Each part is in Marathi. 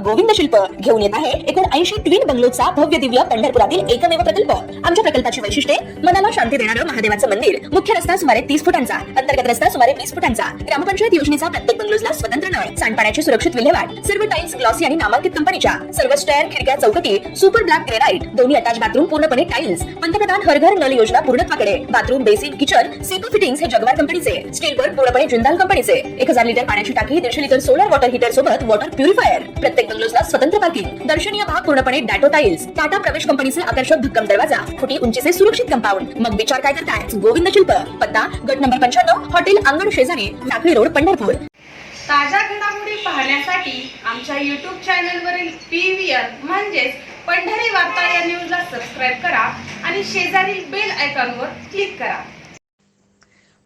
गोविंद शिल्प घेऊन येत आहे एकूण 80 ट्विन बंगलोचा भव्य दिव्य पंढरपुरातील एकमेव प्रकल्प। आमच्या प्रकल्पाची वैशिष्ट्ये मनाला शांती देणारं महादेवाचं मंदिर, मुख्य रस्ता सुमारे 30 फुटांचा, अंतर्गत रस्ता सुमारे 20 फुटांचा, ग्रामपंचायत योजनेचा प्रत्येक बंगलोजला स्वतंत्र नळ, सांडपाण्याची सुरक्षित विल्हेवाट, सर्व टाइल्स ग्लॉसी आणि नामांकित कंपनीच्या, सर्व स्टेअर, खिडक्या, चौकटी सुपर ब्लॅक ग्रेनाइट, दोन्ही अटॅच बाथरूम पूर्णपणे टाइल्स, पंतप्रधान हर घर नल योजना पूर्णत्वाकडे, bathroom, basin, kitchen, CP fittings हे जगवार कंपनीचे, स्टील वर्क पूर्णपणे जिंदाल कंपनीचे, 1000 लिटर पाण्याची टाकी, 150 लिटर सोलर वॉटर हीटर सोबत वॉटर प्युरिफायर, प्रत्येक बंगलोजला स्वतंत्र पार्किंग, दर्शनीय भाग पूर्णपणे डॅटो टाइल्स, टाटा प्रवेश कंपनीचे आकर्षक भक्कम दरवाजा, फुटी उंचीचे सुरक्षित कंपाऊंड। मग विचार काय करताय? गोविंद शिल्प, पत्ता गट नंबर 95, हॉटेल अंगण शेजारी, टाकळी रोड, पंढरपूर। ताज्या घडामोडी पाहण्यासाठी आमच्या YouTube चॅनलवरील PVR म्हणजेच पंढरी वार्ता या न्यूजला सबस्क्राइब करा आणि शेजारील बेल आयकॉनवर क्लिक करा।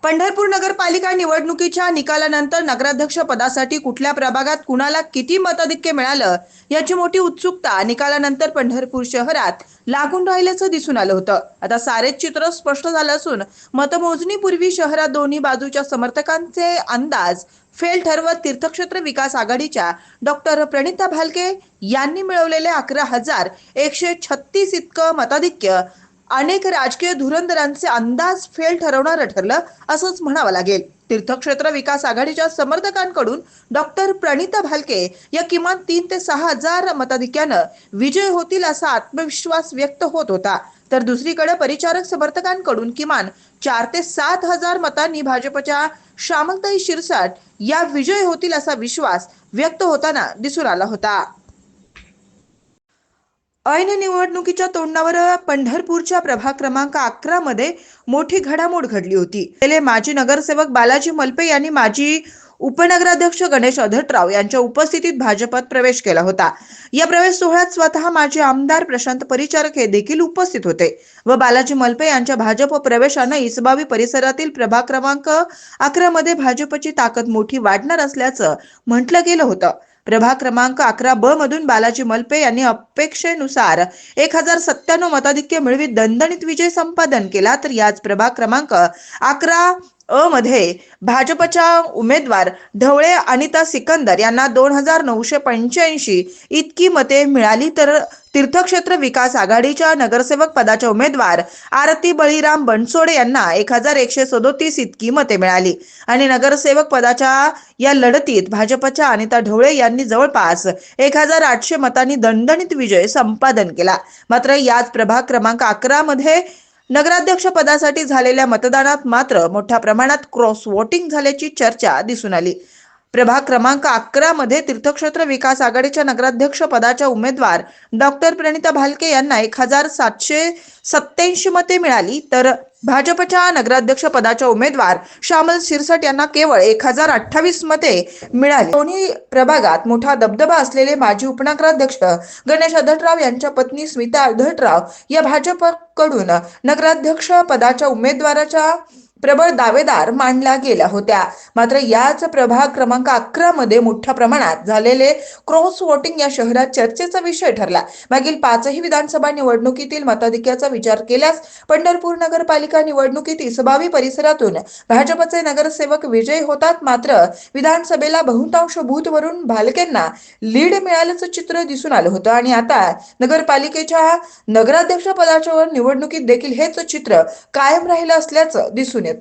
पंढरपूर नगरपालिका निवडणुकीच्या निकालानंतर नगराध्यक्ष पदासाठी कुठल्या प्रभागात कुणाला किती मताधिक्य मिळालं याची मोठी उत्सुकता निकालानंतर पंढरपूर शहरात लागून राहिल्याचं दिसून आलं होतं। आता सारेच चित्र स्पष्ट झालं असून मतमोजणीपूर्वी शहरात दोन्ही बाजूच्या समर्थकांचे अंदाज फेल ठरवत तीर्थक्षेत्र विकास आघाडीच्या डॉक्टर प्रणिता भालके यांनी मिळवलेले 11,136 इतकं मताधिक्य अनेक राजकीय धुरंधरांचे अंदाज फेल ठरवणारं ठरलं असंच म्हणावं लागेल। तीर्थक्षेत्र विकास आघाडीच्या समर्थकांकडून डॉक्टर प्रणिता भालके या किमान 3 ते 6 हजार मताधिक्यानं विजय होतील असा आत्मविश्वास व्यक्त होत होता, तर दुसरीकडे परिचारक समर्थकांकडून किमान 4 ते 7 हजार मतांनी भाजपच्या श्यामलताई शिरसाट या विजय होतील असा विश्वास व्यक्त होताना दिसून आला होता। ऐन निवडणुकीच्या तोंडावर पंढरपूरच्या प्रभाग क्रमांक 11 मध्ये मोठी घडामोड घडली होती। गेले माजी नगरसेवक बालाजी मलपे यांनी माजी उपनगराध्यक्ष गणेश अधटराव यांच्या उपस्थितीत भाजपात प्रवेश केला होता। या प्रवेश सोहळ्यात स्वतः माजी आमदार प्रशांत परिचारक हे देखील उपस्थित होते व बालाजी मलपे यांच्या भाजप प्रवेशाने इसबावी परिसरातील प्रभाग क्रमांक 11 मध्ये भाजपची ताकद मोठी वाढणार असल्याचं म्हटलं गेलं होतं। प्रभाग क्रमांक 11 ब मधून बालाजी मलपे यांनी अपेक्षेनुसार 1097 मताधिक्य मिळवीत दणदणीत विजय संपादन केला, तर याच प्रभाग क्रमांक 11 अ मध्ये भाजपच्या उमेदवार ढवळे अनिता सिकंदर यांना 2985 इतकी मते मिळाली, तर तीर्थक्षेत्र विकास आघाडीच्या नगरसेवक पदाच्या उमेदवार आरती बळीराम बनसोडे यांना 1137 इतकी मते मिळाली आणि नगरसेवक पदाच्या या लढतीत भाजपच्या अनिता ढवळे यांनी जवळपास 1800 मतांनी दणदणीत विजय संपादन केला। मात्र याच प्रभाग क्रमांक 11 मध्ये नगराध्यक्ष पदासाठी झालेल्या मतदानात मात्र मोठ्या प्रमाणात क्रॉस वोटिंग झाल्याची चर्चा दिसून आली। प्रभाग क्रमांक 11 मध्ये तीर्थक्षेत्र विकास आघाडीच्या नगराध्यक्ष पदाच्या उमेदवार डॉक्टर प्रणिता भालके यांना 1787 मते मिळाली, तर भाजपच्या नगराध्यक्ष पदाच्या उमेदवार श्यामल शिरसाट यांना केवळ 1028 मते मिळाली। दोन्ही प्रभागात मोठा दबदबा असलेले माजी उपनगराध्यक्ष गणेश अधटराव यांच्या पत्नी स्मिता अधटराव या भाजपकडून नगराध्यक्ष पदाच्या उमेदवाराच्या प्रबळ दावेदार मानल्या गेल्या होत्या। मात्र याच प्रभाग क्रमांक 11 मध्ये मोठ्या प्रमाणात झालेले क्रॉस वोटिंग या शहरात चर्चेचा विषय ठरला। मागील 5ही विधानसभा निवडणुकीतील मताधिक्याचा विचार केल्यास पंढरपूर नगरपालिका निवडणुकीत इसबावी परिसरातून भाजपचे नगरसेवक विजयी होतात, मात्र विधानसभेला बहुतांश बूथवरून भालकेंना लीड मिळाल्याचं चित्र दिसून आलं होतं आणि आता नगरपालिकेच्या नगराध्यक्ष पदाच्या निवडणुकीत देखील हेच चित्र कायम राहिलं असल्याचं दिसून येतं।